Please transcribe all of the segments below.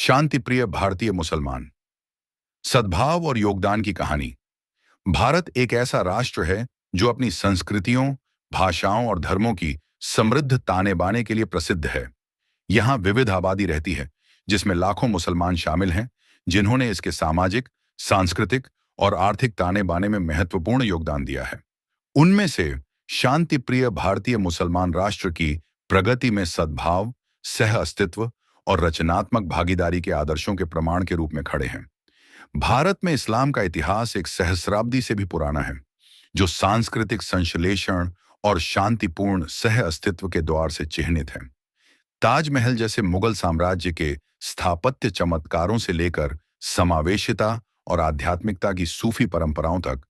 शांतिप्रिय भारतीय मुसलमान। सद्भाव और योगदान की कहानी। भारत एक ऐसा राष्ट्र है जो अपनी संस्कृतियों, भाषाओं और धर्मों की समृद्ध ताने बाने के लिए प्रसिद्ध है। यहाँ विविध आबादी रहती है, जिसमें लाखों मुसलमान शामिल हैं, जिन्होंने इसके सामाजिक, सांस्कृतिक और आर्थिक ताने बाने में महत्वपूर्ण योगदान दिया है। उनमें से शांतिप्रिय भारतीय मुसलमान राष्ट्र की प्रगति में सद्भाव, सह अस्तित्व और रचनात्मक भागीदारी के आदर्शों के प्रमाण के रूप में खड़े हैं। भारत में इस्लाम का इतिहास एक सहस्राब्दी से भी पुराना है, जो सांस्कृतिक संश्लेषण और शांतिपूर्ण सह अस्तित्व के द्वार से चिह्नित है। ताजमहल जैसे मुगल साम्राज्य के स्थापत्य चमत्कारों से लेकर समावेशिता और आध्यात्मिकता की सूफी परंपराओं तक,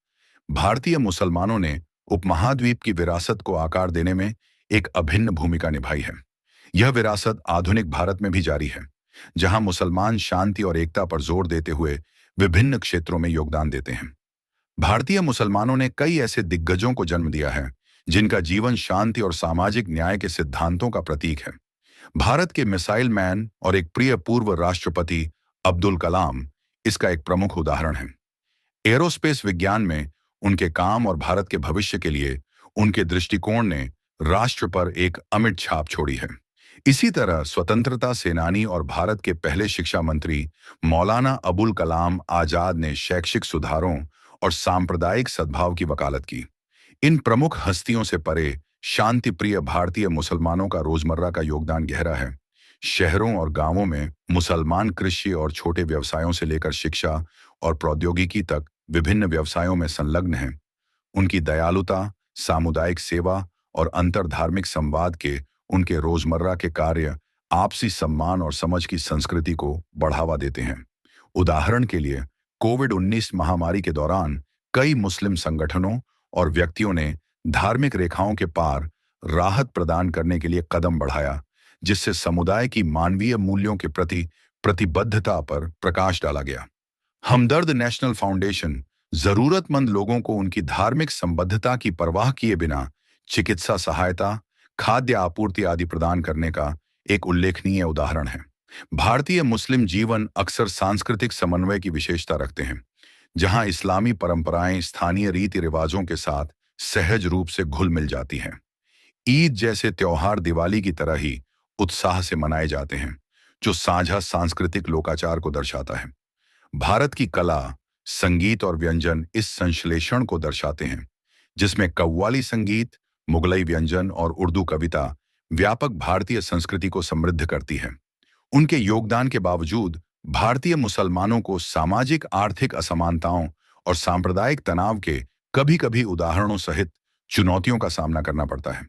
भारतीय मुसलमानों ने उपमहाद्वीप की विरासत को आकार देने में एक अभिन्न भूमिका निभाई है। यह विरासत आधुनिक भारत में भी जारी है, जहां मुसलमान शांति और एकता पर जोर देते हुए विभिन्न क्षेत्रों में योगदान देते हैं। भारतीय मुसलमानों ने कई ऐसे दिग्गजों को जन्म दिया है, जिनका जीवन शांति और सामाजिक न्याय के सिद्धांतों का प्रतीक है। भारत के मिसाइल मैन और एक प्रिय पूर्व राष्ट्रपति अब्दुल कलाम इसका एक प्रमुख उदाहरण है। एरोस्पेस विज्ञान में उनके काम और भारत के भविष्य के लिए उनके दृष्टिकोण ने राष्ट्र पर एक अमिट छाप छोड़ी है। इसी तरह स्वतंत्रता सेनानी और भारत के पहले शिक्षा मंत्री मौलाना अबुल कलाम आजाद ने शैक्षिक सुधारों और सांप्रदायिक सद्भाव की वकालत की। इन प्रमुख हस्तियों से परे शांति प्रिय भारतीय मुसलमानों का रोजमर्रा का योगदान गहरा है। शहरों और गांवों में मुसलमान कृषि और छोटे व्यवसायों से लेकर शिक्षा और प्रौद्योगिकी तक विभिन्न व्यवसायों में संलग्न हैं। उनकी दयालुता, सामुदायिक सेवा और अंतरधार्मिक संवाद के उनके रोजमर्रा के कार्य आपसी सम्मान और समझ की संस्कृति को बढ़ावा देते हैं। उदाहरण के लिए, कोविड-19 महामारी के दौरान कई मुस्लिम संगठनों और व्यक्तियों ने धार्मिक रेखाओं के पार राहत प्रदान करने के लिए कदम बढ़ाया, जिससे समुदाय की मानवीय मूल्यों के प्रति प्रतिबद्धता पर प्रकाश डाला गया। हमदर्द नेशनल फाउंडेशन जरूरतमंद लोगों को उनकी धार्मिक संबद्धता की परवाह किए बिना चिकित्सा सहायता, खाद्य आपूर्ति आदि प्रदान करने का एक उल्लेखनीय उदाहरण है। भारतीय मुस्लिम जीवन अक्सर सांस्कृतिक समन्वय की विशेषता रखते हैं, जहां इस्लामी परंपराएं स्थानीय रीति रिवाजों के साथ सहज रूप से घुल मिल जाती हैं। ईद जैसे त्योहार दिवाली की तरह ही उत्साह से मनाए जाते हैं, जो साझा सांस्कृतिक लोकाचार को दर्शाता है। भारत की कला, संगीत और व्यंजन इस संश्लेषण को दर्शाते हैं, जिसमें कव्वाली संगीत, मुगलई व्यंजन और उर्दू कविता व्यापक भारतीय संस्कृति को समृद्ध करती है। उनके योगदान के बावजूद भारतीय मुसलमानों को सामाजिक आर्थिक असमानताओं और सांप्रदायिक तनाव के कभी-कभी उदाहरणों सहित चुनौतियों का सामना करना पड़ता है।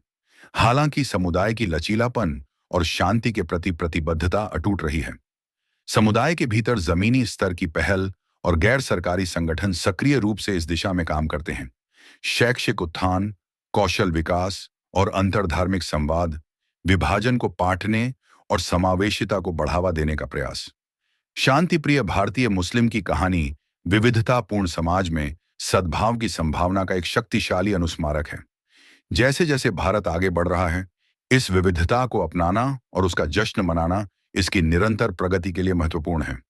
हालांकि समुदाय की लचीलापन और शांति के प्रति प्रतिबद्धता अटूट रही है। समुदाय के भीतर जमीनी स्तर की पहल और गैर सरकारी संगठन सक्रिय रूप से इस दिशा में काम करते हैं। शैक्षिक उत्थान, कौशल विकास और अंतरधार्मिक संवाद, विभाजन को पाटने और समावेशिता को बढ़ावा देने का प्रयास। शांतिप्रिय भारतीय मुस्लिम की कहानी विविधतापूर्ण समाज में सद्भाव की संभावना का एक शक्तिशाली अनुस्मारक है। जैसे जैसे भारत आगे बढ़ रहा है, इस विविधता को अपनाना और उसका जश्न मनाना इसकी निरंतर प्रगति के लिए महत्वपूर्ण है।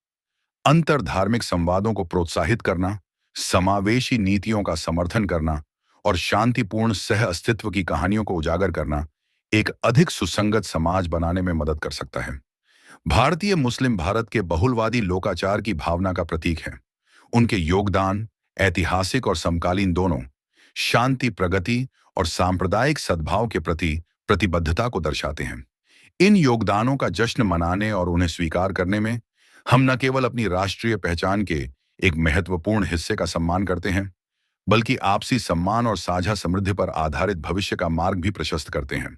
अंतरधार्मिक संवादों को प्रोत्साहित करना, समावेशी नीतियों का समर्थन करना और शांतिपूर्ण सह अस्तित्व की कहानियों को उजागर करना एक अधिक सुसंगत समाज बनाने में मदद कर सकता है। भारतीय मुस्लिम भारत के बहुलवादी लोकाचार की भावना का प्रतीक है। उनके योगदान ऐतिहासिक और समकालीन दोनों शांति, प्रगति और सांप्रदायिक सद्भाव के प्रति प्रतिबद्धता को दर्शाते हैं। इन योगदानों का जश्न मनाने और उन्हें स्वीकार करने में हम न केवल अपनी राष्ट्रीय पहचान के एक महत्वपूर्ण हिस्से का सम्मान करते हैं, बल्कि आपसी सम्मान और साझा समृद्धि पर आधारित भविष्य का मार्ग भी प्रशस्त करते हैं।